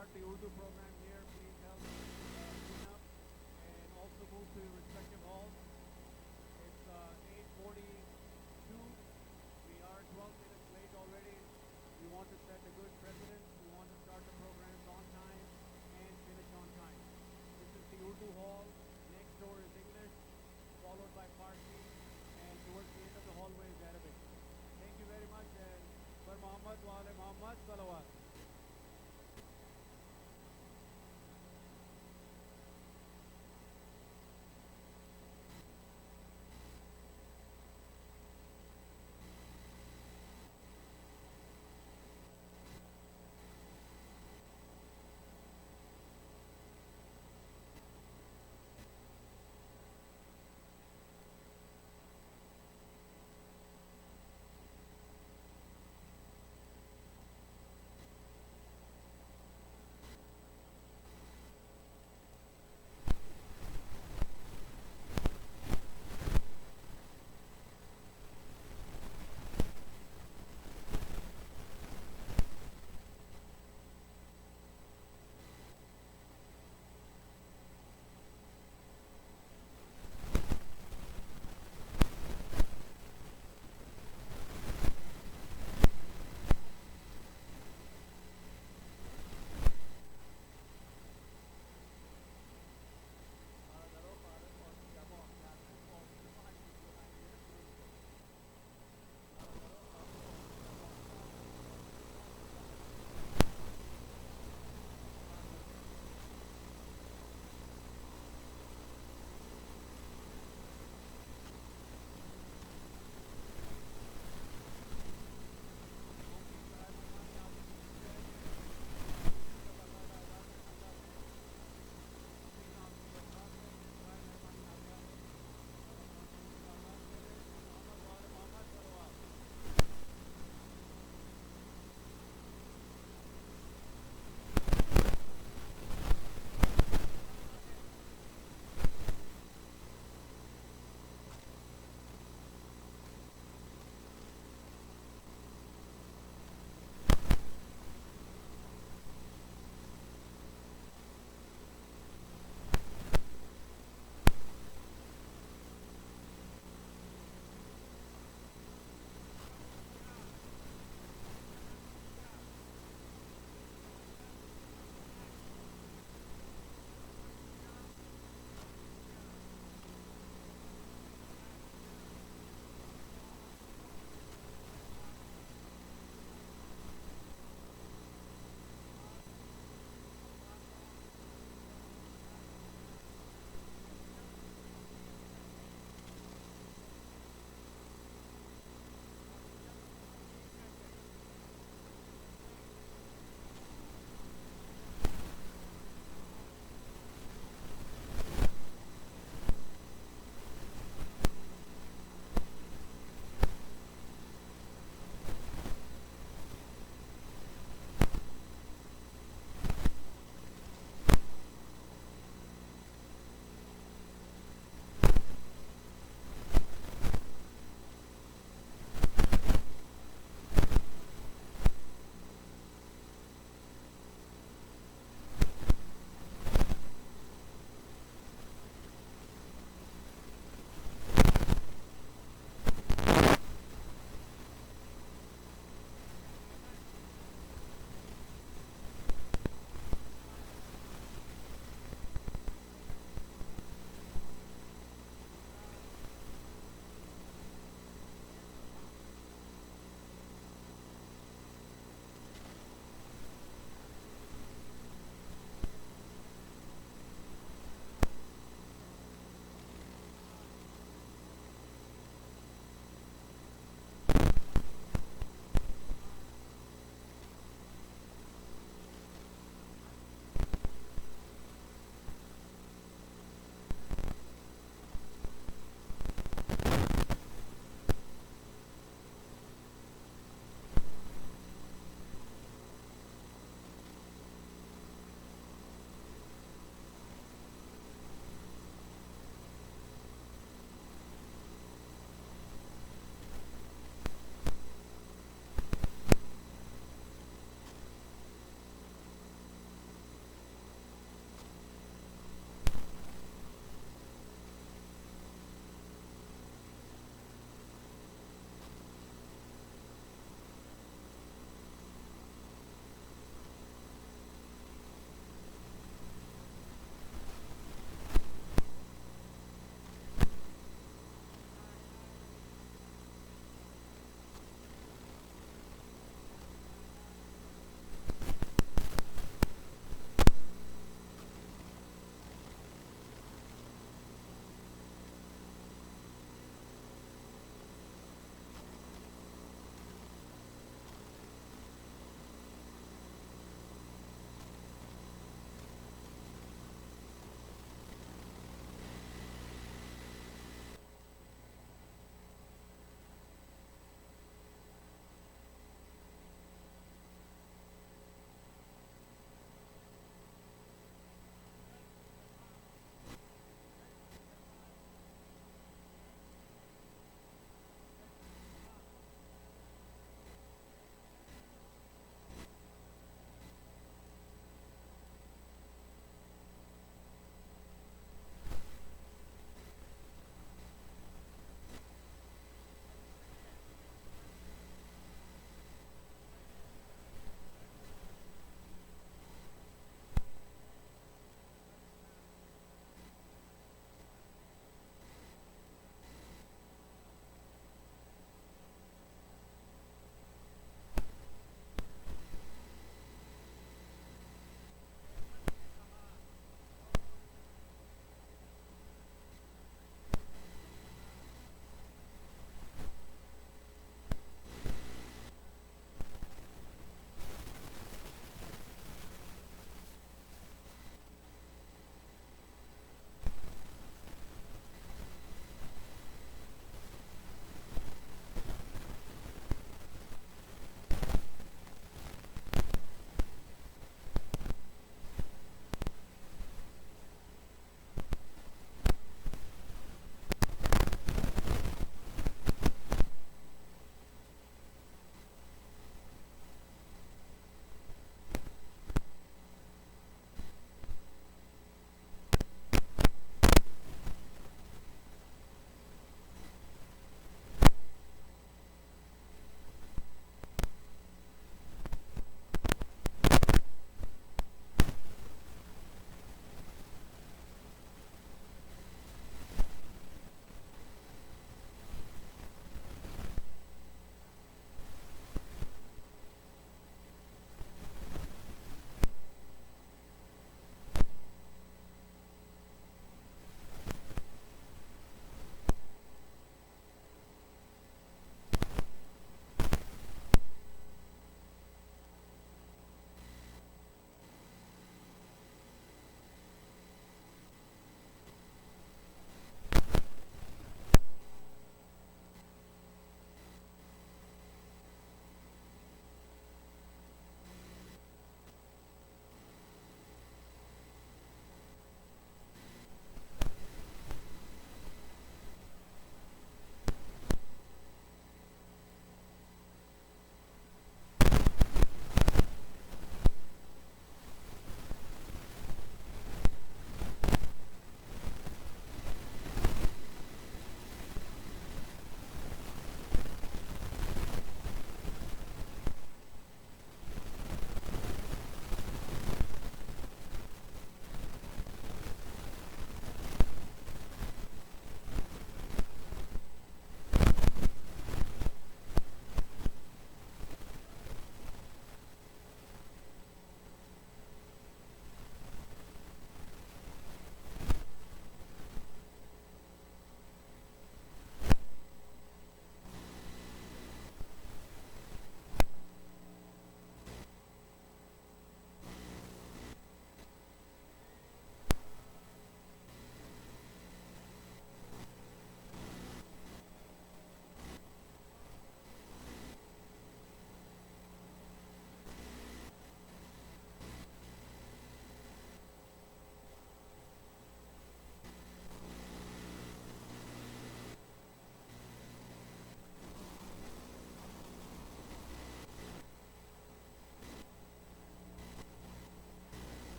start the Urdu program here. Please help clean up and also move to your respective halls. It's 8:42. We are 12 minutes late already. We want to set a good precedent. We want to start the programs on time and finish on time. This is the Urdu hall. Next door is English, followed by Farsi, and towards the end of the hallway is Arabic. Thank you very much, and for Muhammad wa ala Muhammad salawat.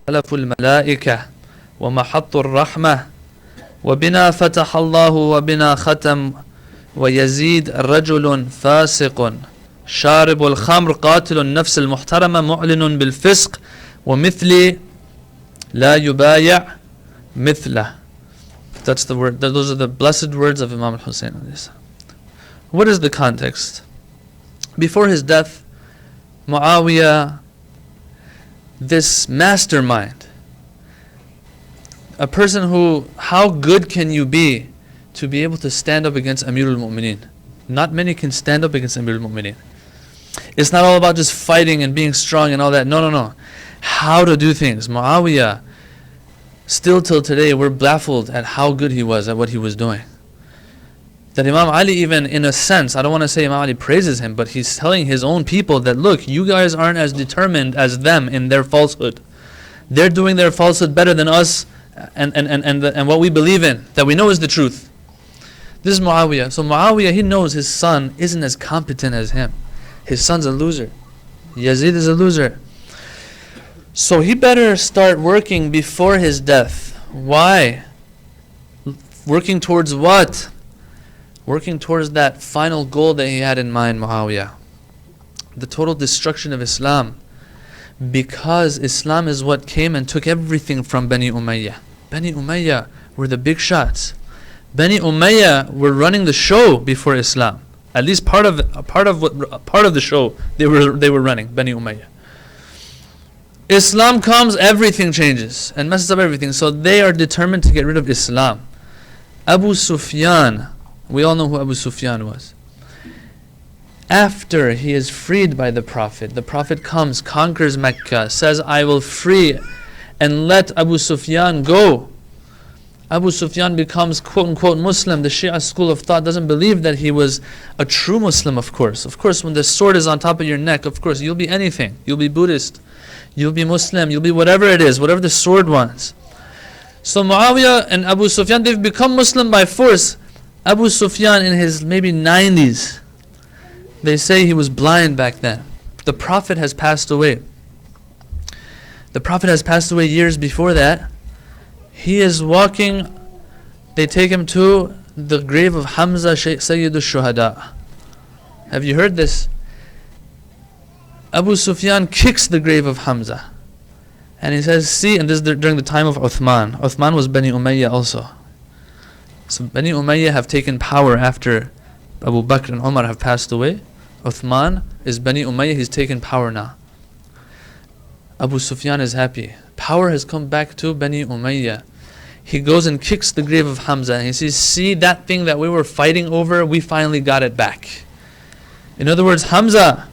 خلف الملائكة ومحط الرحمة وبنا فتح الله وبنا ختم ويزيد رجل فاسق شارب الخمر قاتل النفس المحترمة معلن بالفسق ومثلي لا يبايع مثله. That's the word. Those are the blessed words of Imam al-Hussein. What is the context? Before his death, Muawiyah, this mastermind, a person who, how good can you be to be able to stand up against Amir al-Mu'mineen? Not many can stand up against Amir al-Mu'mineen. It's not all about just fighting and being strong and all that. No, no, no. How to do things. Muawiyah, still till today, we're baffled at how good he was at what he was doing. That Imam Ali, even in a sense, I don't want to say Imam Ali praises him, but he's telling his own people that, look, you guys aren't as determined as them in their falsehood. They're doing their falsehood better than us and what we believe in, that we know is the truth. This is Muawiyah. So Muawiyah, he knows his son isn't as competent as him. His son's a loser. Yazid is a loser. So he better start working before his death. Why? Working towards what? Working towards that final goal that he had in mind, Muawiyah. The total destruction of Islam. Because Islam is what came and took everything from Bani Umayyah. Bani Umayyah were the big shots. Bani Umayyah were running the show before Islam. At least part of the show they were running, Bani Umayyah. Islam comes, everything changes and messes up everything. So they are determined to get rid of Islam. Abu Sufyan, we all know who Abu Sufyan was. After he is freed by the Prophet comes, conquers Mecca, says, I will free and let Abu Sufyan go. Abu Sufyan becomes quote-unquote Muslim. The Shia school of thought doesn't believe that he was a true Muslim, of course. Of course, when the sword is on top of your neck, of course, you'll be anything. You'll be Buddhist. You'll be Muslim. You'll be whatever it is, whatever the sword wants. So Muawiyah and Abu Sufyan, they've become Muslim by force. Abu Sufyan in his maybe 90s. They say he was blind back then. The Prophet has passed away. The Prophet has passed away years before that. He is walking. They take him to the grave of Hamza Sayyid al-Shuhada. Have you heard this? Abu Sufyan kicks the grave of Hamza. And he says, see, and this is during the time of Uthman. Uthman was Bani Umayyah also. So Bani Umayyah have taken power after Abu Bakr and Umar have passed away. Uthman is Bani Umayyah, he's taken power now. Abu Sufyan is happy. Power has come back to Bani Umayyah. He goes and kicks the grave of Hamza and he says, see that thing that we were fighting over, we finally got it back. In other words, Hamza,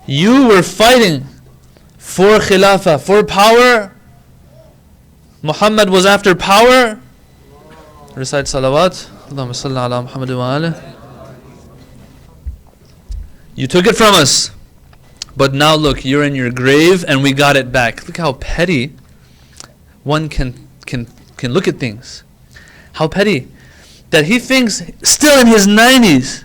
you were fighting for Khilafah, for power. Muhammad was after power. Recite salawat. Allahumma salli ala Muhammad wa alih. You took it from us. But now look, you're in your grave and we got it back. Look how petty one can look at things. How petty. That he thinks, still in his 90s,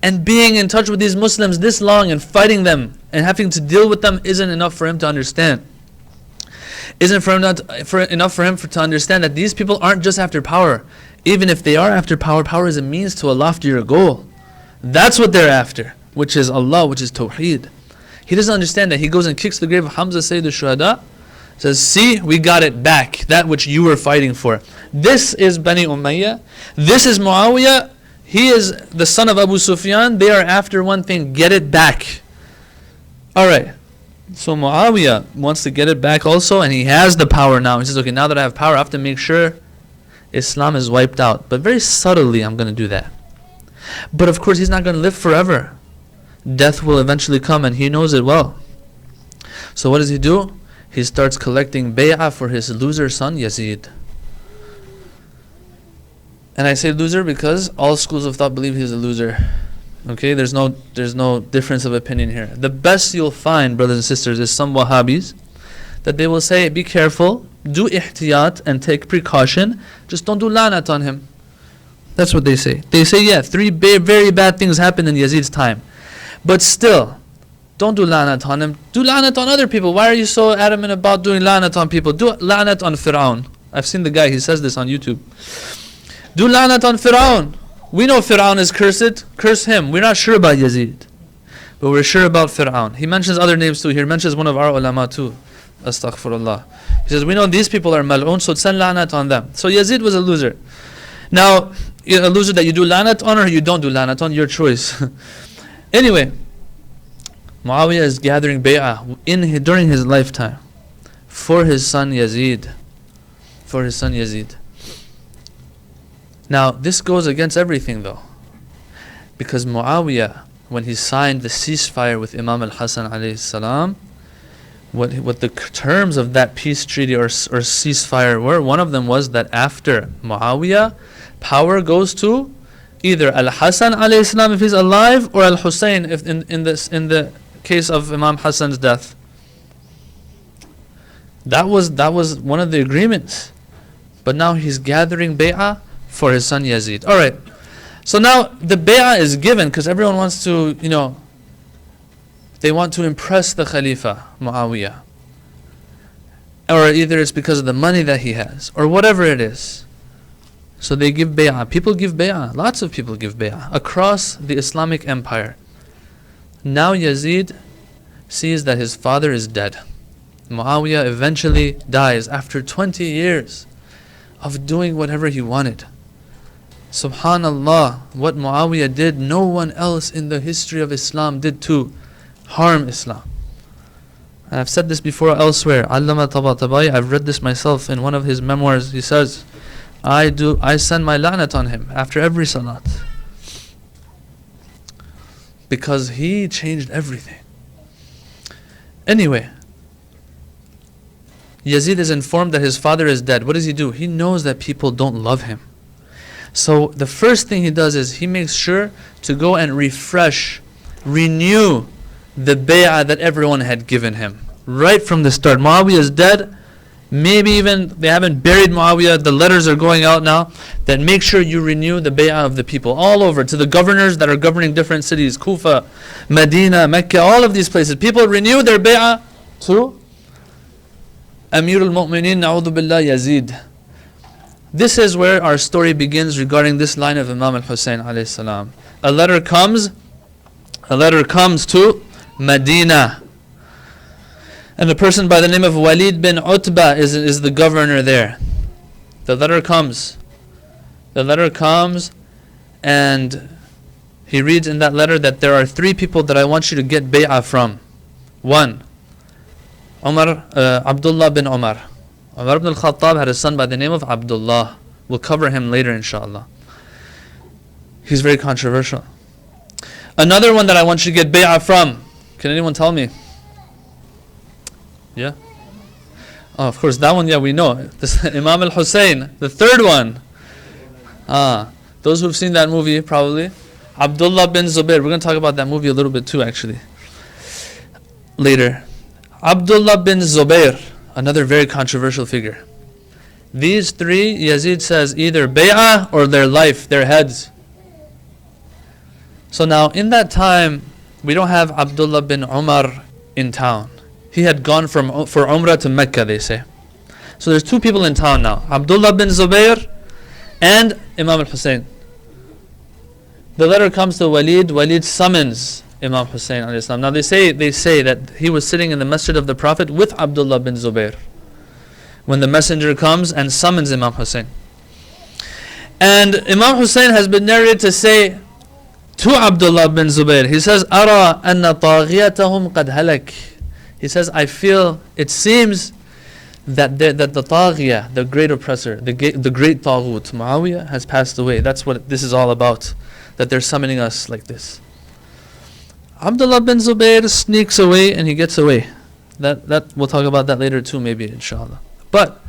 and being in touch with these Muslims this long and fighting them and having to deal with them isn't enough for him to understand. Isn't enough for him to understand that these people aren't just after power. Even if they are after power, power is a means to a loftier goal. That's what they're after, which is Allah, which is Tawheed. He doesn't understand that. He goes and kicks the grave of Hamza Sayyid al-Shuhada, says, see, we got it back, that which you were fighting for. This is Bani Umayyah. This is Muawiyah. He is the son of Abu Sufyan. They are after one thing, get it back. Alright, so Muawiyah wants to get it back also, and he has the power now. He says, okay, now that I have power, I have to make sure Islam is wiped out. But very subtly, I'm going to do that. But of course, he's not going to live forever. Death will eventually come, and he knows it well. So what does he do? He starts collecting bay'ah for his loser son, Yazid. And I say loser because all schools of thought believe he's a loser. Okay, there's no difference of opinion here. The best you'll find, brothers and sisters, is some Wahhabis that they will say, be careful, do ihtiyat and take precaution, just don't do lanat on him. That's what they say. They say, yeah, three very bad things happened in Yazid's time. But still, Don't do la'nat on him. Do la'nat on other people. Why are you so adamant about doing la'nat on people? Do la'nat on Fir'aun. I've seen the guy, he says this on YouTube. Do la'nat on Fir'aun. We know Fir'aun is cursed. Curse him. We're not sure about Yazid, but we're sure about Fir'aun. He mentions other names too. He mentions one of our ulama too. Astaghfirullah. He says, we know these people are mal'un, so send la'nat on them. So Yazid was a loser. Now, a loser that you do la'nat on or you don't do la'nat on, your choice. Anyway, Muawiyah is gathering bay'ah during his lifetime for his son Yazid. For his son Yazid. Now, this goes against everything though. Because Muawiyah, when he signed the ceasefire with Imam al-Hasan alayhi salam, what the terms of that peace treaty or ceasefire were, one of them was that after Muawiyah, power goes to either Al-Hasan alayhi salam if he's alive, or Al-Hussein if in the case of Imam Hassan's death. That was one of the agreements. But now he's gathering bay'ah for his son Yazid. Alright, so now the bay'ah is given because everyone wants to, they want to impress the Khalifa, Muawiyah. Or either it's because of the money that he has, or whatever it is. So they give bay'ah. People give bay'ah. Lots of people give bay'ah across the Islamic empire. Now Yazid sees that his father is dead. Muawiyah eventually dies after 20 years of doing whatever he wanted. Subhanallah, what Muawiyah did, no one else in the history of Islam did to harm Islam. And I've said this before elsewhere. Allama Tabatabai, I've read this myself in one of his memoirs. He says, I send my la'nat on him after every salat. Because he changed everything. Anyway, Yazid is informed that his father is dead. What does he do? He knows that people don't love him. So the first thing he does is he makes sure to go and renew the bay'ah that everyone had given him. Right from the start. Muawiyah is dead. Maybe even they haven't buried Muawiyah. The letters are going out now. Then make sure you renew the bay'ah of the people all over, to the governors that are governing different cities. Kufa, Medina, Mecca, all of these places. People renew their bay'ah to Amir al-Mu'mineen, na'udhu billah, Yazid. This is where our story begins regarding this line of Imam al-Hussein alayhi salam. A letter comes to Medina. And a person by the name of Walid bin Utbah is the governor there. The letter comes and he reads in that letter that there are 3 people that I want you to get bay'ah from. 1, Abdullah bin Umar. Umar ibn al-Khattab had a son by the name of Abdullah. We'll cover him later inshallah. He's very controversial. Another one that I want you to get bay'ah from. Can anyone tell me? Yeah? Oh, of course, that one, yeah, we know. This Imam al-Hussein. The third one. Those who've seen that movie, probably. Abdullah bin Zubair. We're going to talk about that movie a little bit too, actually. Later. Abdullah bin Zubair. Another very controversial figure. These 3, Yazid says, either bay'ah or their life, their heads. So now, in that time, we don't have Abdullah bin Umar in town. He had gone for Umrah to Mecca, they say. So there's 2 people in town now. Abdullah bin Zubair and Imam al-Hussein. The letter comes to Walid. Walid summons Imam Hussein alayhi salam. Now they say that he was sitting in the masjid of the Prophet with Abdullah bin Zubair when the messenger comes and summons Imam Hussein. And Imam Hussein has been narrated to say to Abdullah bin Zubair, he says, Ara anna taghiyatahum qad halak. He says, I feel, it seems that the taghiyah, the great oppressor, the great taghut, Muawiyah, has passed away. That's what this is all about, that they're summoning us like this. Abdullah bin Zubair sneaks away and he gets away. That we'll talk about that later too, maybe, inshallah. But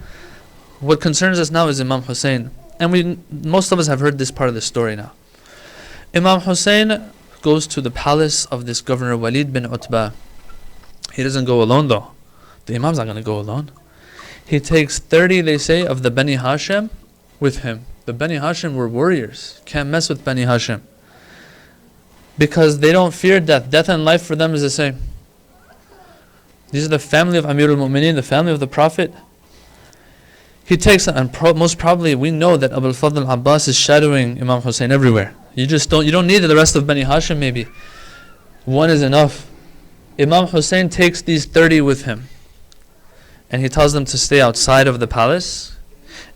what concerns us now is Imam Hussein. And most of us have heard this part of the story now. Imam Hussein goes to the palace of this governor Walid bin Utbah. He doesn't go alone though. The Imam's not going to go alone. He takes 30, they say, of the Bani Hashim with him. The Bani Hashim were warriors. Can't mess with Bani Hashim. Because they don't fear death. Death and life for them is the same. These are the family of Amir al-Mu'mineen, the family of the Prophet. He takes, and most probably we know that Abu al-Fadl Abbas is shadowing Imam Hussein everywhere. You don't need the rest of Bani Hashim maybe. One is enough. Imam Hussein takes these 30 with him. And he tells them to stay outside of the palace.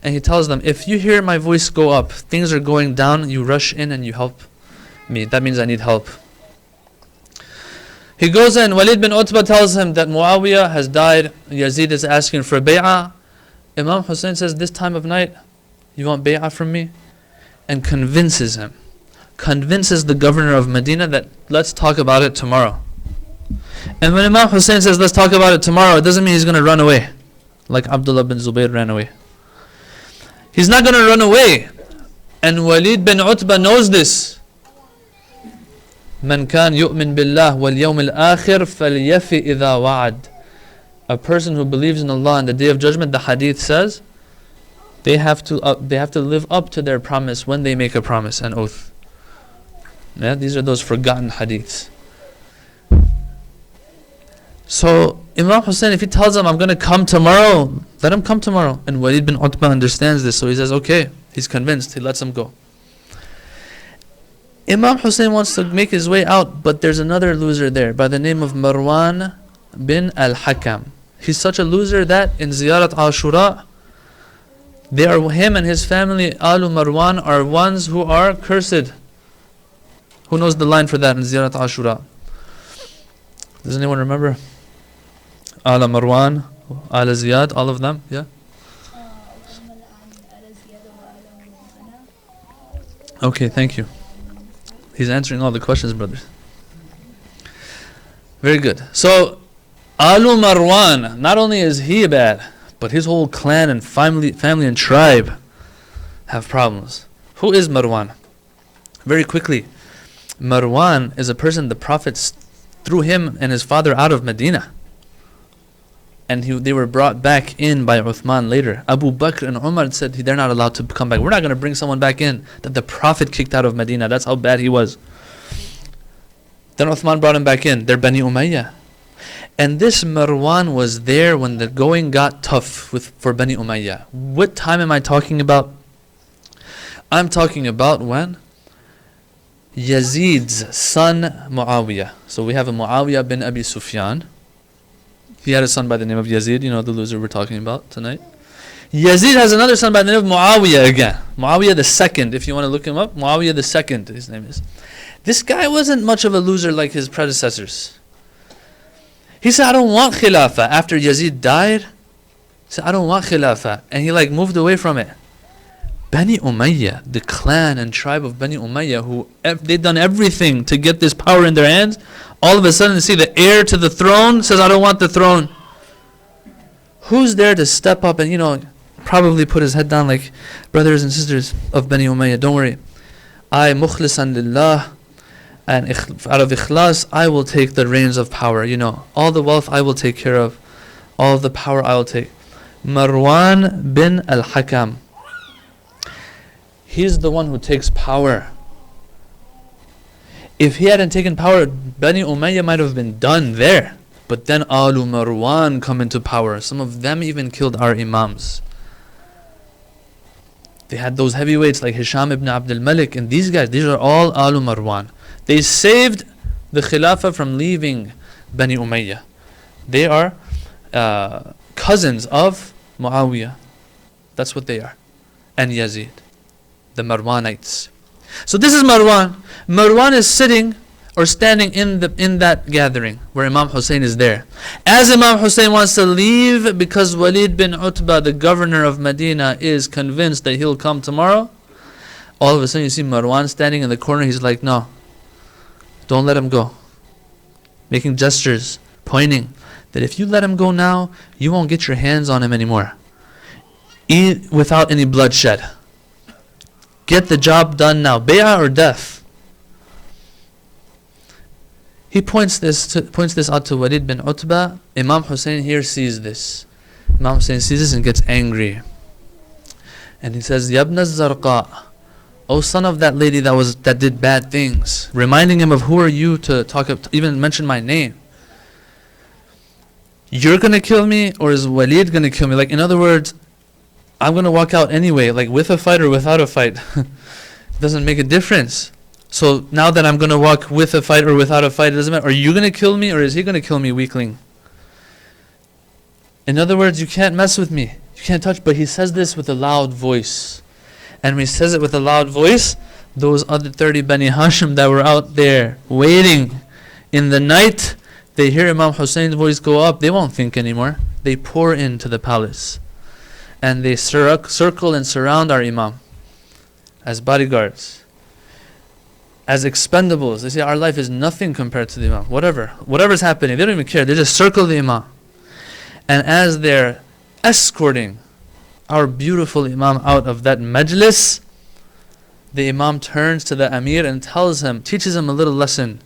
And he tells them, if you hear my voice go up, things are going down, you rush in and you help me. That means I need help. He goes in, Walid bin Utbah tells him that Muawiyah has died, Yazid is asking for bay'ah. Imam Hussein says, this time of night, you want bay'ah from me? And convinces him. Convinces the governor of Medina that let's talk about it tomorrow. And when Imam Hussein says let's talk about it tomorrow, it doesn't mean he's going to run away. Like Abdullah bin Zubayr ran away. He's not going to run away. And Walid bin Utbah knows this. Man kan yu'min billah wal yawm al-akhir falyafi idha wa'ad. A person who believes in Allah and the Day of Judgment, the hadith says, they have to live up to their promise when they make a promise, an oath. Yeah, these are those forgotten hadiths. So Imam Hussein, if he tells them, I'm going to come tomorrow, let him come tomorrow. And Walid bin Utbah understands this, so he says, okay. He's convinced, he lets him go. Imam Hussein wants to make his way out, but there's another loser there by the name of Marwan bin al-Hakam. He's such a loser that in Ziyarat Ashura, him and his family, Alu Marwan, are ones who are cursed. Who knows the line for that in Ziyarat Ashura? Does anyone remember? Ala Marwan, Ala Ziyad, all of them, yeah? Okay, thank you. He's answering all the questions, brothers. Very good. So, Alu Marwan, not only is he bad, but his whole clan and family and tribe have problems. Who is Marwan? Very quickly, Marwan is a person the Prophet threw him and his father out of Medina. And they were brought back in by Uthman later. Abu Bakr and Umar said they're not allowed to come back. We're not going to bring someone back in that the Prophet kicked out of Medina. That's how bad he was. Then Uthman brought him back in. They're Bani Umayyah. And this Marwan was there when the going got tough for Bani Umayyah. What time am I talking about? I'm talking about when Yazid's son Muawiyah. So we have a Muawiyah bin Abi Sufyan. He had a son by the name of Yazid, you know, the loser we're talking about tonight. Yazid has another son by the name of Muawiyah again. Muawiyah the second, if you want to look him up. Muawiyah the second, his name is. This guy wasn't much of a loser like his predecessors. He said, I don't want khilafah. After Yazid died, he said, I don't want khilafah. And he moved away from it. Bani Umayyah, the clan and tribe of Bani Umayyah, who they'd done everything to get this power in their hands, all of a sudden see the heir to the throne says, I don't want the throne. Who's there to step up and, probably put his head down like, brothers and sisters of Bani Umayyah, don't worry. I, mukhlisan lillah, and out of ikhlas, I will take the reins of power. All the wealth I will take care of. All the power I will take. Marwan bin al-Hakam. He's the one who takes power. If he hadn't taken power, Bani Umayyah might have been done there. But then Alu Marwan come into power. Some of them even killed our imams. They had those heavyweights like Hisham ibn Abdul Malik and these guys. These are all Alu Marwan. They saved the Khilafah from leaving Bani Umayyah. They are cousins of Muawiyah. That's what they are. And Yazid. The Marwanites. So this is Marwan. Marwan is sitting or standing in that gathering where Imam Hussein is there. As Imam Hussein wants to leave because Walid bin Utbah, the governor of Medina, is convinced that he'll come tomorrow, all of a sudden you see Marwan standing in the corner. He's like, no, don't let him go. Making gestures, pointing that if you let him go now, you won't get your hands on him anymore. Eat without any bloodshed. Get the job done now. Bay'ah or death. He points this out to Walid bin Utbah. Imam Hussein here sees this. Imam Hussein sees this and gets angry. And he says, Yabna Zarqa, O son of that lady that did bad things. Reminding him of who are you to even mention my name. you're going to kill me or is Walid going to kill me? Like, in other words, I'm going to walk out anyway, like with a fight or without a fight. It doesn't make a difference. So now that I'm going to walk with a fight or without a fight, it doesn't matter. Are you going to kill me or is he going to kill me, weakling? In other words, you can't mess with me. You can't touch. But he says this with a loud voice. And when he says it with a loud voice, those other 30 Bani Hashim that were out there waiting in the night, they hear Imam Hussein's voice go up. They won't think anymore. They pour into the palace. And they circle and surround our Imam as bodyguards, as expendables. They say our life is nothing compared to the Imam. Whatever's happening, they don't even care. They just circle the Imam. And as they're escorting our beautiful Imam out of that majlis, the Imam turns to the Amir and teaches him a little lesson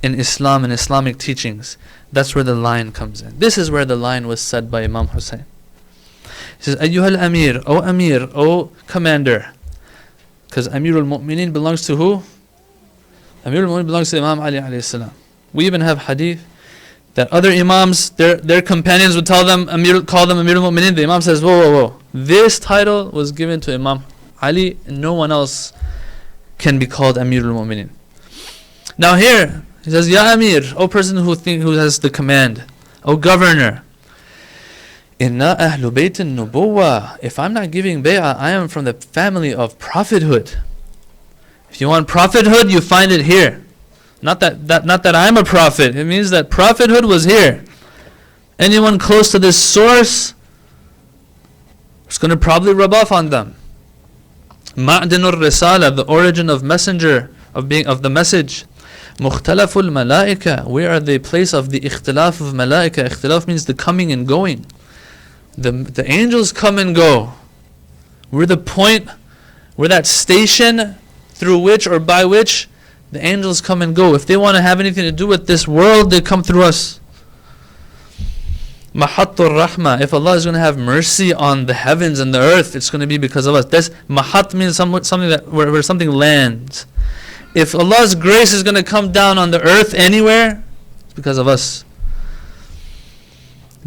in Islam and Islamic teachings. That's where the line comes in. This is where the line was said by Imam Hussein. He says, Ayyuhal Amir, O Commander. Because Amirul Mu'mineen belongs to who? Amirul Mu'mineen belongs to Imam Ali alayhi salam. We even have hadith that other Imams, their companions would call them Amirul Mu'mineen. The Imam says, whoa. This title was given to Imam Ali, and no one else can be called Amirul Mu'mineen. Now here, he says, Ya Amir, O person who has the command, O governor, Inna ahlu baytin nubuwa. If I'm not giving bay'ah, I am from the family of prophethood. If you want prophethood, you find it here. Not that I'm a prophet. It means that prophethood was here. Anyone close to this source, it's going to probably rub off on them. Ma'dinur risala, the origin of messenger, of the message. Mukhtalaful malaika, we are the place of the ikhtilaf of malaika. Ikhtilaf means the coming and going. The angels come and go. We're the point, we're that station through which or by which the angels come and go. If they want to have anything to do with this world, they come through us. Mahattur Rahma. If Allah is going to have mercy on the heavens and the earth, it's going to be because of us. That's Mahat means something that where something lands. If Allah's grace is going to come down on the earth anywhere, it's because of us.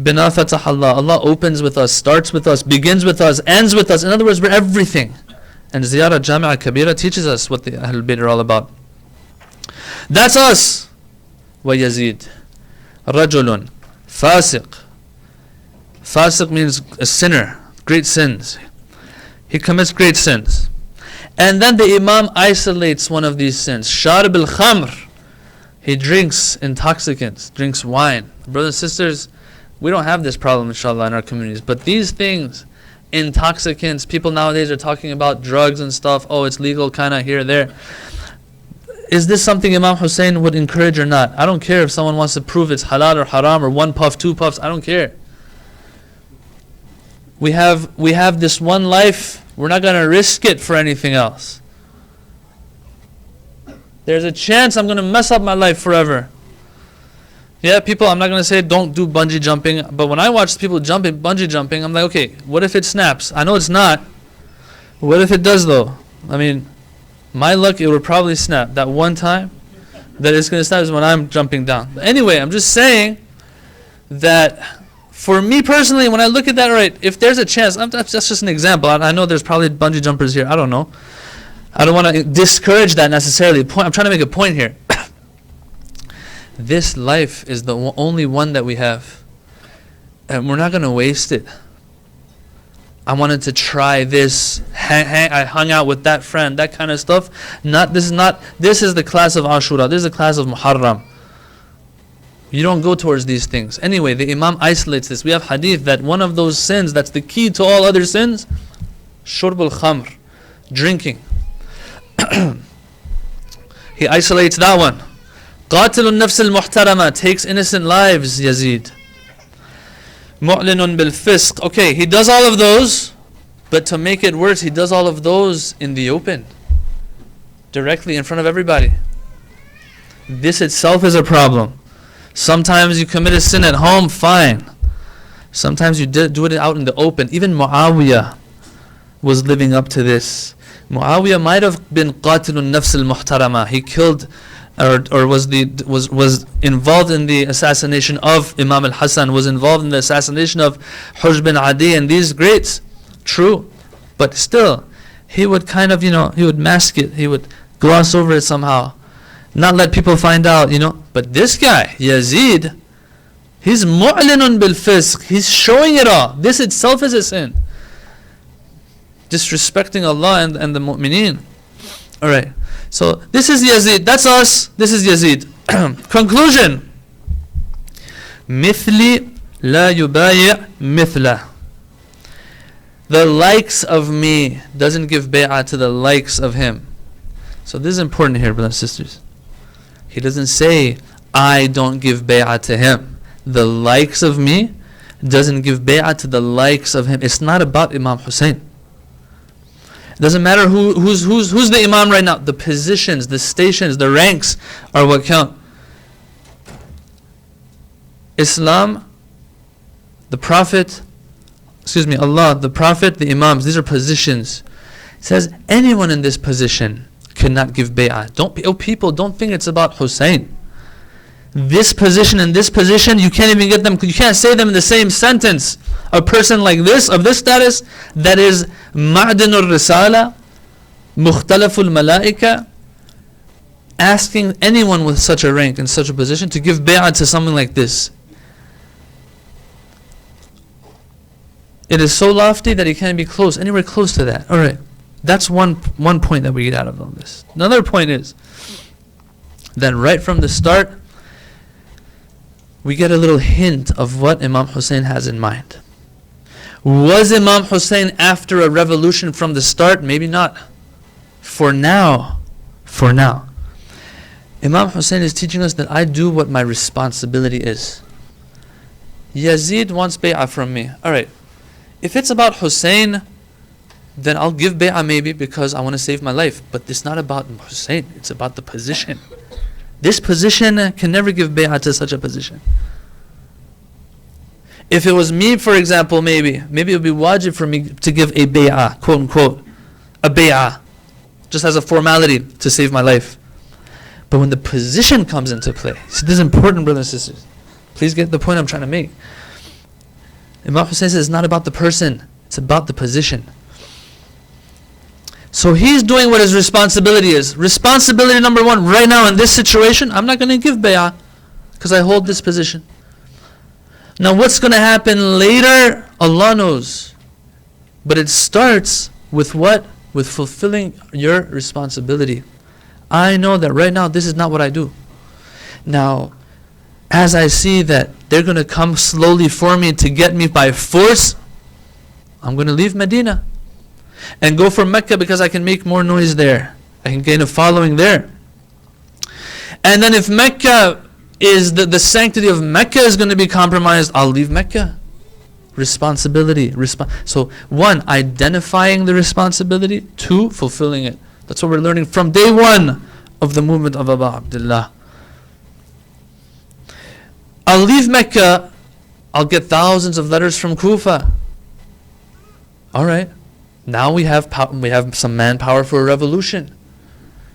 Bina fatah Allah. Allah opens with us, starts with us, begins with us, ends with us. In other words, we're everything. And Ziyarah Jami'ah Kabira teaches us what the Ahlul Bayt are all about. That's us. Wa Yazid. Rajulun. Fasiq. Fasiq means a sinner. Great sins. He commits great sins. And then the Imam isolates one of these sins. Sharib al-Khamr. He drinks intoxicants, drinks wine. Brothers and sisters, we don't have this problem, inshallah, in our communities. But these things, intoxicants, people nowadays are talking about drugs and stuff. Oh, it's legal kind of here, there. Is this something Imam Hussein would encourage or not? I don't care if someone wants to prove it's halal or haram or 1 puff, 2 puffs. I don't care. We have this one life. We're not going to risk it for anything else. There's a chance I'm going to mess up my life forever. Yeah, people, I'm not going to say don't do bungee jumping, but when I watch people bungee jumping, I'm like, okay, what if it snaps? I know it's not. What if it does though? I mean, my luck, it would probably snap. That one time that it's going to snap is when I'm jumping down. But anyway, I'm just saying that for me personally, when I look at that, right, if there's a chance, that's just an example. I know there's probably bungee jumpers here. I don't know. I don't want to discourage that necessarily. I'm trying to make a point here. This life is the only one that we have. And we're not going to waste it. I wanted to try this. I hung out with that friend, that kind of stuff. This is the class of Ashura. This is the class of Muharram. You don't go towards these things. Anyway, the Imam isolates this. We have hadith that one of those sins that's the key to all other sins, shurb al-khamr, drinking. He isolates that one. Qatilun nafs al-muhtarama, takes innocent lives, Yazid. Mu'linun bil-fisq. Okay, he does all of those, but to make it worse, he does all of those in the open, directly in front of everybody. This itself is a problem. Sometimes you commit a sin at home, fine. Sometimes you do it out in the open. Even Muawiyah was living up to this. Muawiyah might have been qatilun nafs al-muhtarama. He killed or was involved in the assassination of Imam al-Hassan, was involved in the assassination of Hujr bin Adi and these greats. True. But still, he would kind of, he would mask it. He would gloss over it somehow. Not let people find out, But this guy, Yazid, he's mu'linun bil fisq. He's showing it all. This itself is a sin. Disrespecting Allah and the mu'mineen. Alright. So this is Yazid. That's us. This is Yazid. Conclusion. Mithli la yubayi' mithla. The likes of me doesn't give bay'ah to the likes of him. So this is important here, brothers and sisters. He doesn't say, I don't give bay'ah to him. The likes of me doesn't give bay'ah to the likes of him. It's not about Imam Hussein. It doesn't matter who's the Imam right now. The positions, the stations, the ranks are what count. Islam, the Prophet, Allah, the Prophet, the Imams, these are positions. It says anyone in this position cannot give bay'ah. People, don't think it's about Hussein. This position and this position, you can't even get them, you can't say them in the same sentence. A person like this, of this status, that is ma'danul risala, mukhtalaful malaika, asking anyone with such a rank and such a position to give bay'ah to something like this. It is so lofty that he can't be anywhere close to that. Alright, that's one point that we get out of all this. Another point is that right from the start, we get a little hint of what Imam Hussein has in mind. Was Imam Hussein after a revolution from the start? Maybe not. For now. Imam Hussein is teaching us that I do what my responsibility is. Yazid wants bay'ah from me. Alright. If it's about Hussein, then I'll give bay'ah maybe because I want to save my life. But it's not about Hussein. It's about the position. This position can never give bay'ah to such a position. If it was me, for example, maybe it would be wajib for me to give a bay'ah, quote unquote, a bay'ah, just as a formality to save my life. But when the position comes into play, see, this is important, brothers and sisters. Please get the point I'm trying to make. Imam Hussein says it's not about the person, it's about the position. So he's doing what his responsibility is. Responsibility number one, right now in this situation, I'm not going to give bay'ah because I hold this position. Now what's going to happen later, Allah knows. But it starts with what? With fulfilling your responsibility. I know that right now this is not what I do. Now, as I see that they're going to come slowly for me to get me by force, I'm going to leave Medina and go for Mecca because I can make more noise there. I can gain a following there. And then if Mecca is the sanctity of Mecca is going to be compromised, I'll leave Mecca. Responsibility. So one, identifying the responsibility. Two, fulfilling it. That's what we're learning from day one of the movement of Abu Abdullah. I'll leave Mecca, I'll get thousands of letters from Kufa. Alright, now we have some manpower for a revolution.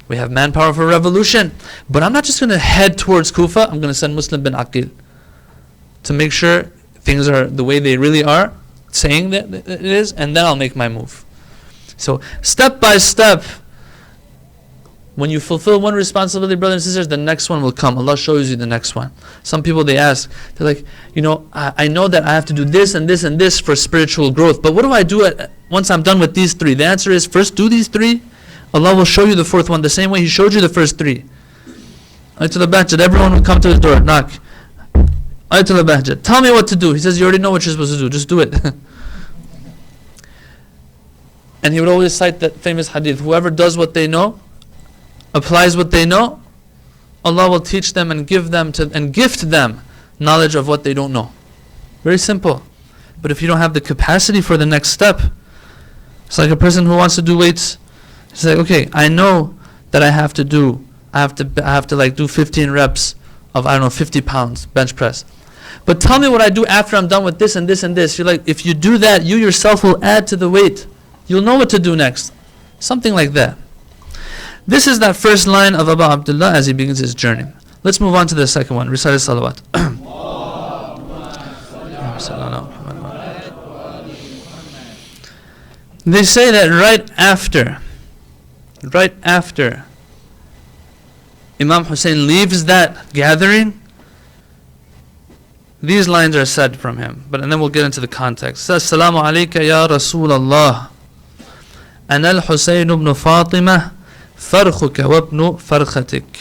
But I'm not just going to head towards Kufa, I'm going to send Muslim bin Aqil to make sure things are the way they really are, saying that it is, and then I'll make my move. So step by step, when you fulfill one responsibility, brothers and sisters, the next one will come. Allah shows you the next one. Some people, they ask, they're like, I know that I have to do this and this and this for spiritual growth, but what do I do once I'm done with these three? The answer is, first do these three. Allah will show you the fourth one the same way He showed you the first three. Ayatul Bahjat, everyone will come to the door, knock. Ayatul Bahjat, tell me what to do. He says, you already know what you're supposed to do, just do it. And he would always cite that famous hadith, whoever does what they know, applies what they know, Allah will teach them and give them and gift them knowledge of what they don't know. Very simple. But if you don't have the capacity for the next step, it's like a person who wants to do weights. It's like, okay, I know that I have to do 15 reps of 50 pounds bench press. But tell me what I do after I'm done with this and this and this. You're like, if you do that, you yourself will add to the weight. You'll know what to do next. Something like that. This is that first line of Abu Abdullah as he begins his journey. Let's move on to the second one. Recite salawat. They say that right after Imam Hussein leaves that gathering, these lines are said from him. And then we'll get into the context. It says, Assalamu alayka ya Rasulallah. Ana al-Husayn ibn Fatimah. فرخك وابن فرختك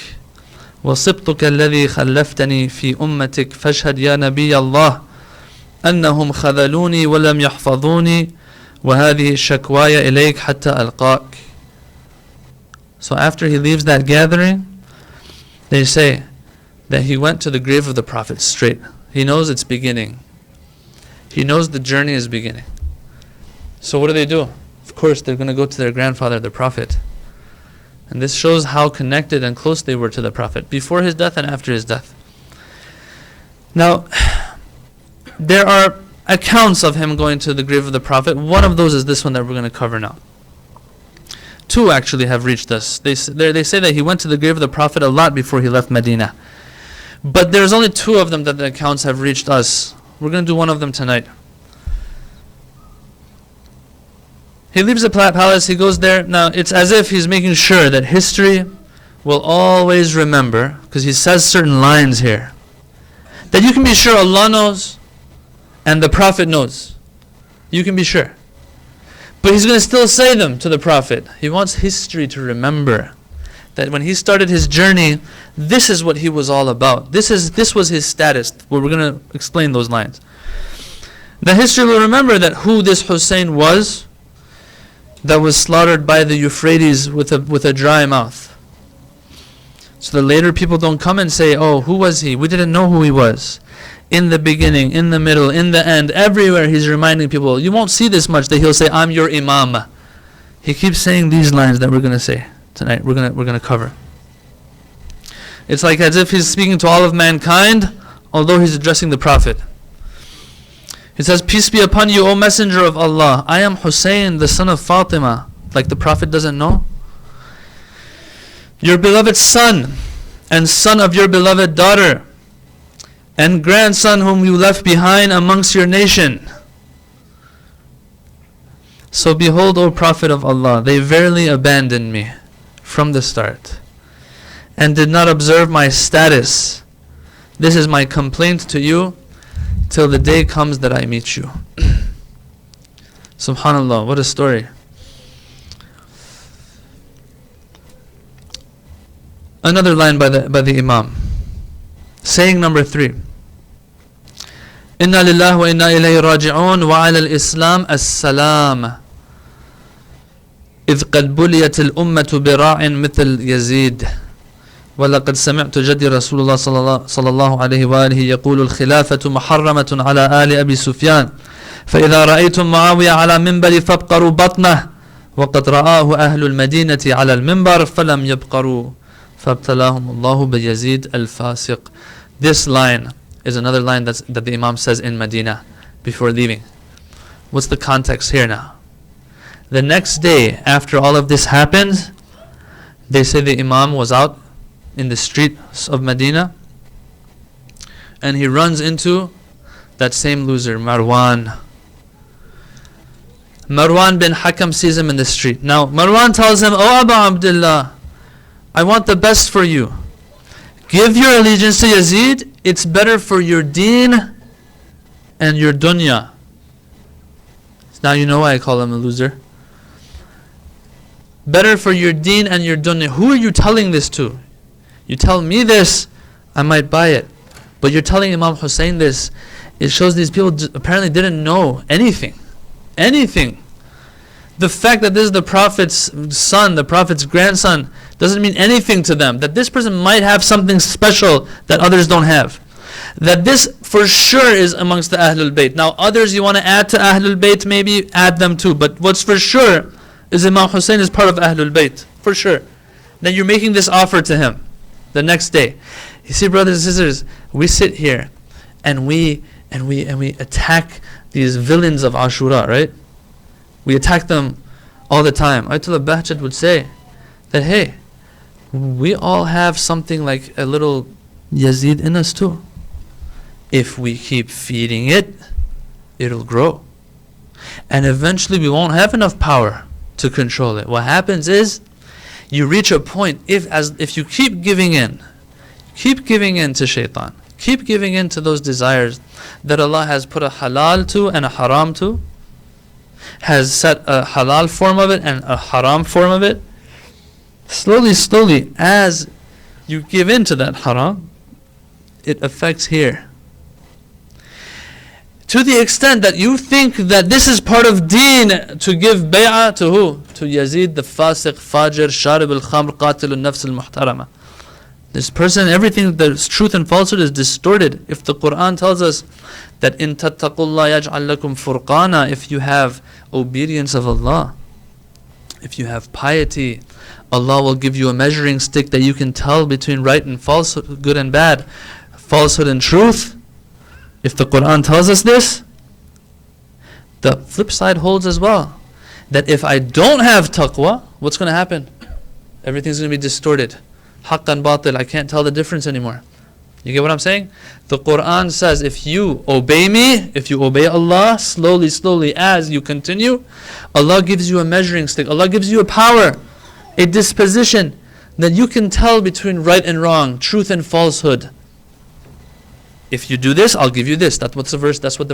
وصبتك الذي خلفتني في أمتك فاشهد يا نبي الله أنهم خذلوني ولم يحفظوني وهذه شكواي إليك حتى ألقاك. So after he leaves that gathering, they say that he went to the grave of the Prophet straight. He knows it's beginning. He knows the journey is beginning. So what do? Of course, they're going to go to their grandfather, the Prophet. And this shows how connected and close they were to the Prophet before his death and after his death. Now, there are accounts of him going to the grave of the Prophet. One of those is this one that we're going to cover now. Two actually have reached us. They say that he went to the grave of the Prophet a lot before he left Medina. But there's only two of them that the accounts have reached us. We're going to do one of them tonight. He leaves the palace, he goes there. Now, it's as if he's making sure that history will always remember, because he says certain lines here, that you can be sure Allah knows and the Prophet knows. You can be sure. But he's going to still say them to the Prophet. He wants history to remember that when he started his journey, this is what he was all about. This was his status. Well, we're going to explain those lines. The history will remember that who this Hussein was, that was slaughtered by the Euphrates with a dry mouth. So that later people don't come and say, oh, who was he? We didn't know who he was. In the beginning, in the middle, in the end, everywhere he's reminding people. You won't see this much that he'll say, I'm your Imam. He keeps saying these lines that we're going to say tonight. We're going to cover. It's like as if he's speaking to all of mankind, although he's addressing the Prophet. He says, peace be upon you, O Messenger of Allah. I am Hussein, the son of Fatima. Like the Prophet doesn't know. Your beloved son, and son of your beloved daughter, and grandson whom you left behind amongst your nation. So behold, O Prophet of Allah, they verily abandoned me from the start, and did not observe my status. This is my complaint to you, till the day comes that I meet you. Subhanallah, what a story. Another line by the Imam. Saying number 3. Inna lillahi wa inna ilayhi raji'un wa ala al-islam as-salam. إذ قد بليت الأمة براع مثل يزيد. ولقد سمعت جدي رسول الله صلى الله عليه وآله يقول الخلافة محرمة على آل أبي سفيان فإذا رأيتم معاوية على منبر فابقروا بطنه وقد رآه أهل المدينة على المنبر فلم يبقروا فابتلاهم الله بيزيد الفاسق. This line is another line that the Imam says in Medina before leaving. What's the context here now? The next day after all of this happened, they say the Imam was out in the streets of Medina, and he runs into that same loser, Marwan. Marwan bin Hakam sees him in the street. Now, Marwan tells him, "Oh Abu Abdullah, I want the best for you. Give your allegiance to Yazid. It's better for your deen and your dunya." Now you know why I call him a loser. Better for your deen and your dunya. Who are you telling this to? You tell me this, I might buy it. But you're telling Imam Hussein this. It shows these people apparently didn't know anything. Anything. The fact that this is the Prophet's son, the Prophet's grandson, doesn't mean anything to them. That this person might have something special that others don't have. That this for sure is amongst the Ahlul Bayt. Now others you want to add to Ahlul Bayt, maybe add them too. But what's for sure is Imam Hussein is part of Ahlul Bayt. For sure. Then you're making this offer to him the next day. You see, brothers and sisters, we sit here and we attack these villains of Ashura, right? We attack them all the time. Ayatollah Bahjat would say that, hey, we all have something like a little Yazid in us too. If we keep feeding it, it'll grow. And eventually we won't have enough power to control it. What happens is, you reach a point, if you keep giving in to shaitan, keep giving in to those desires that Allah has put a halal to and a haram to, has set a halal form of it and a haram form of it, slowly, as you give in to that haram, it affects here. To the extent that you think that this is part of deen to give bay'ah to who? To Yazid, the fasiq, fajr, sharib al-khamr, qatil al-nafs al-muhtarama. This person, everything that's truth and falsehood is distorted. If the Quran tells us that in tattaqullah yaj'al lakum furqana, if you have obedience of Allah, if you have piety, Allah will give you a measuring stick that you can tell between right and falsehood, good and bad, falsehood and truth. If the Quran tells us this, the flip side holds as well. That if I don't have taqwa, what's going to happen? Everything's going to be distorted. Haqq and batil, I can't tell the difference anymore. You get what I'm saying? The Quran says if you obey me, if you obey Allah, slowly as you continue, Allah gives you a measuring stick. Allah gives you a power, a disposition that you can tell between right and wrong, truth and falsehood. If you do this, I'll give you this. That's what the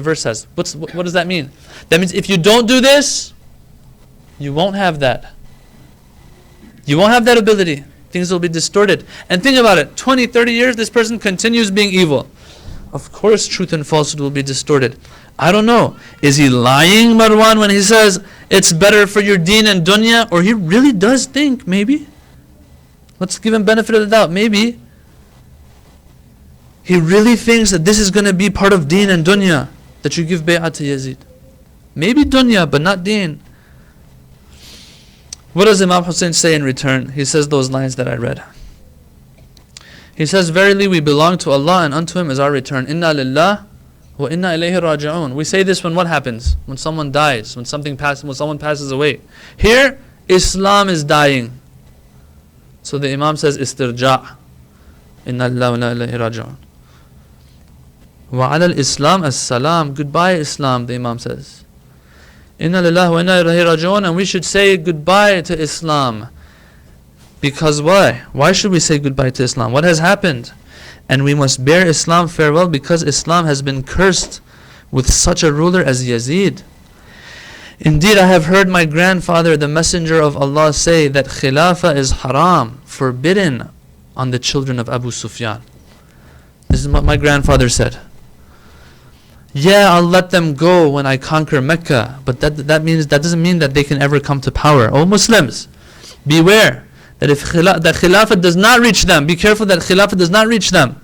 verse says. What does that mean? That means if you don't do this, you won't have that. You won't have that ability. Things will be distorted. And think about it. 20, 30 years, this person continues being evil. Of course, truth and falsehood will be distorted. I don't know. Is he lying, Marwan, when he says it's better for your deen and dunya? Or he really does think, maybe. Let's give him benefit of the doubt. Maybe he really thinks that this is going to be part of deen and dunya, that you give bay'ah to Yazid. Maybe dunya, but not deen. What does Imam Hussein say in return? He says those lines that I read. He says, verily we belong to Allah and unto Him is our return. Inna lillah wa inna ilayhi raji'un. We say this when what happens? When someone dies, when someone passes away. Here, Islam is dying. So the Imam says, istirja'. Inna lillah wa inna ilayhi raji'un. Wa ala al-Islam as-salam. Goodbye Islam, the Imam says. Inna lillahi wa inna ilayhi raji'un. And we should say goodbye to Islam. Because why? Why should we say goodbye to Islam? What has happened? And we must bear Islam farewell because Islam has been cursed with such a ruler as Yazid. Indeed, I have heard my grandfather, the Messenger of Allah, say that Khilafah is haram, forbidden on the children of Abu Sufyan. This is what my grandfather said. Yeah, I'll let them go when I conquer Mecca, but that doesn't mean that they can ever come to power. Oh Muslims, beware that if Khilafah does not reach them, be careful that Khilafah does not reach them.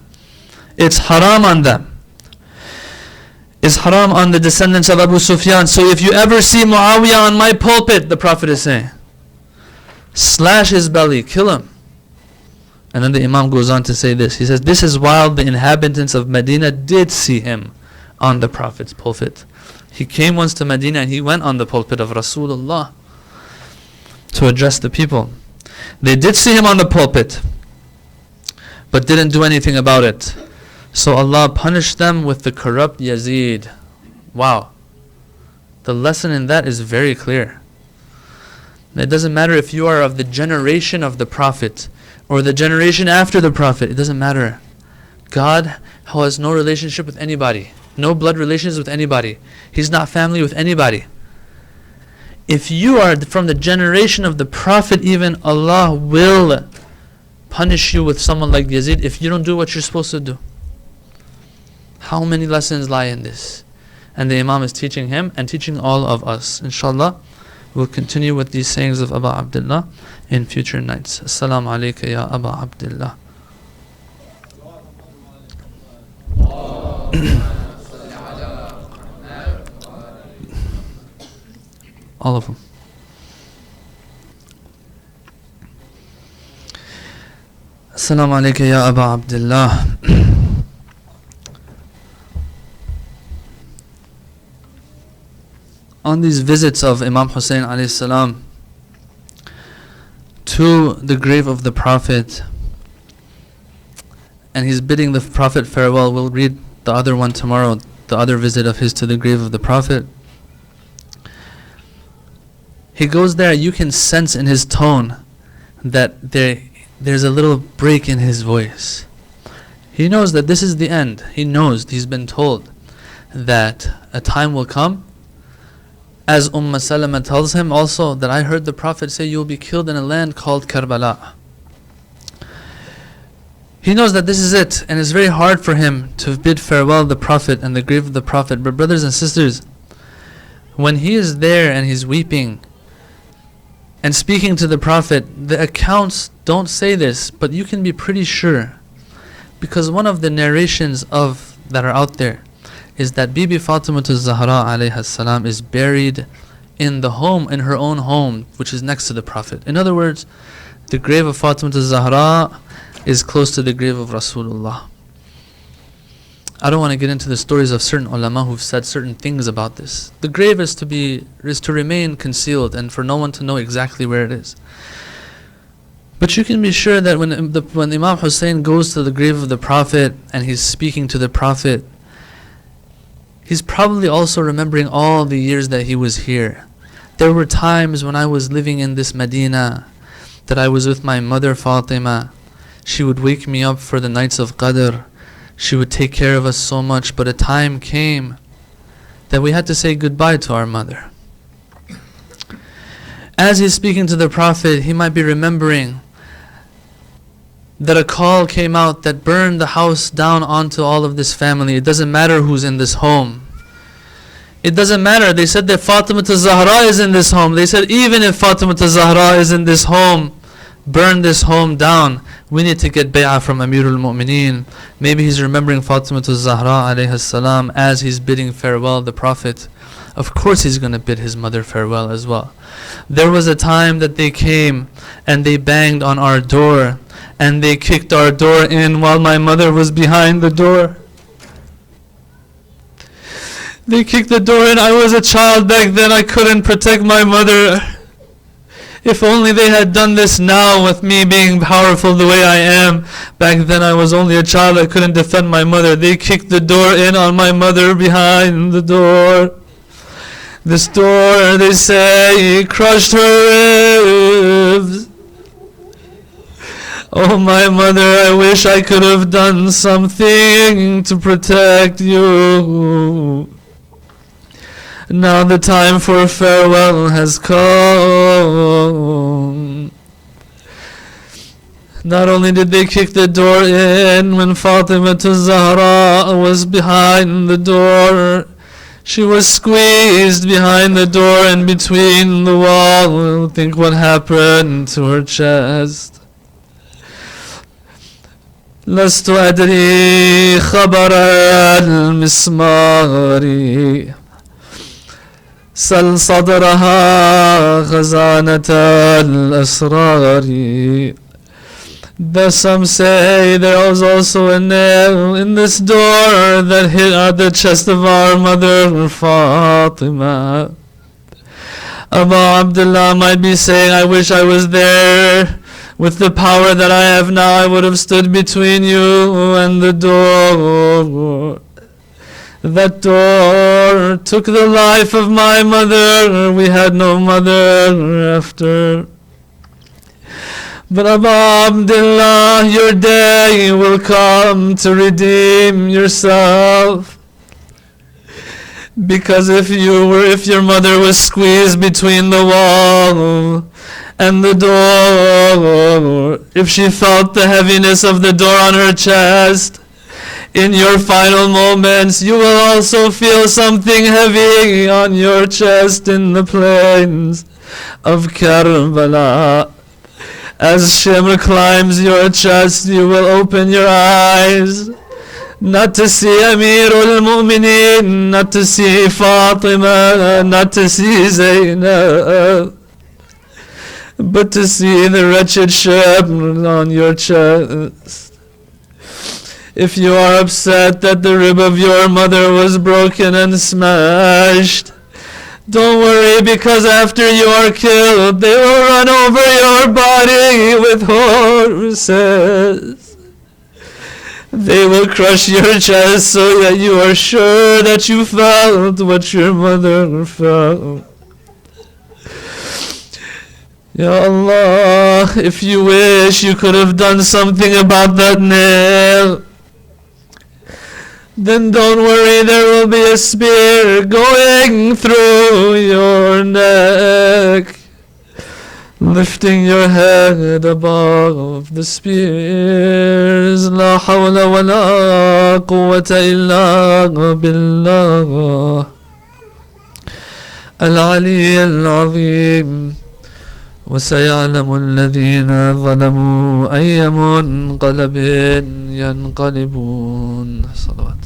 It's haram on them. It's haram on the descendants of Abu Sufyan. So if you ever see Muawiyah on my pulpit, the Prophet is saying, slash his belly, kill him. And then the Imam goes on to say this. He says, this is while the inhabitants of Medina did see him on the Prophet's pulpit. He came once to Medina and he went on the pulpit of Rasulullah to address the people. They did see him on the pulpit, but didn't do anything about it. So Allah punished them with the corrupt Yazid. Wow. The lesson in that is very clear. It doesn't matter if you are of the generation of the Prophet or the generation after the Prophet. It doesn't matter. God has no relationship with anybody. No blood relations with anybody. He's not family with anybody. If you are from the generation of the Prophet even, Allah will punish you with someone like Yazid if you don't do what you're supposed to do. How many lessons lie in this? And the Imam is teaching him and teaching all of us. Inshallah, we'll continue with these sayings of Abu Abdullah in future nights. Assalamu alayka ya Abu Abdullah. All of them. Assalamu alayka ya Abu Abdullah. On these visits of Imam Hussein alayhi salam to the grave of the Prophet, and he's bidding the Prophet farewell. We'll read the other one tomorrow, the other visit of his to the grave of the Prophet. He goes there, you can sense in his tone that there's a little break in his voice. He knows that this is the end. He knows, he's been told that a time will come, as Salama tells him also, that I heard the Prophet say you will be killed in a land called Karbala. He knows that this is it, and it's very hard for him to bid farewell to the Prophet and the grave of the Prophet. But brothers and sisters, when he is there and he's weeping and speaking to the Prophet, the accounts don't say this, but you can be pretty sure, because one of the narrations that are out there is that Bibi Fatima Zahra alayha salam is buried in the home, in her own home, which is next to the Prophet. In other words, the grave of Fatima Zahra is close to the grave of Rasulullah. I don't want to get into the stories of certain ulama who've said certain things about this. The grave is to remain concealed and for no one to know exactly where it is. But you can be sure that when Imam Hussein goes to the grave of the Prophet and he's speaking to the Prophet, he's probably also remembering all the years that he was here. There were times when I was living in this Medina that I was with my mother Fatima. She would wake me up for the nights of Qadr. She would take care of us so much, but a time came that we had to say goodbye to our mother. As he's speaking to the Prophet, he might be remembering that a call came out that burned the house down onto all of this family. It doesn't matter who's in this home. It doesn't matter. They said that Fatima Zahra is in this home. They said even if Fatima Zahra is in this home, burn this home down. We need to get bay'ah from Amirul Mu'mineen. Maybe he's remembering Fatima Zahra alayha salam as he's bidding farewell the Prophet. Of course he's going to bid his mother farewell as well. There was a time that they came and they banged on our door and they kicked our door in while my mother was behind the door. They kicked the door in. I was a child back then. I couldn't protect my mother. If only they had done this now with me being powerful the way I am. Back then I was only a child. I couldn't defend my mother. They kicked the door in on my mother behind the door. This door, they say, crushed her ribs. Oh my mother, I wish I could have done something to protect you. Now the time for farewell has come. Not only did they kick the door in when Fatima Zahra was behind the door, she was squeezed behind the door and between the wall. Think what happened to her chest. لست أدري خبر المسمار سل صدرها خزانة الأسرار. There's some say there was also a nail in this door that hit at the chest of our mother Fatima. Abu Abdullah might be saying, I wish I was there. With the power that I have now, I would have stood between you and the door. That door took the life of my mother. We had no mother after. But Abu Abdullah, your day will come to redeem yourself. Because if your mother was squeezed between the wall and the door, if she felt the heaviness of the door on her chest, in your final moments, you will also feel something heavy on your chest in the plains of Karbala. As Shimr climbs your chest, you will open your eyes, not to see Amirul Mu'mineen, not to see Fatima, not to see Zainab, but to see the wretched Shimr on your chest. If you are upset that the rib of your mother was broken and smashed, Don't worry, because after you are killed, they will run over your body with horses. They will crush your chest so that you are sure that you felt what your mother felt. Ya Allah, if you wish, you could have done something about that nail. Then don't worry, there will be a spear going through your neck, lifting your head above the spears. La hawla wa la quwwata illa billah al-ali al-azim. وسيعلم الذين ظلموا أي منقلب ينقلبون. صلوات.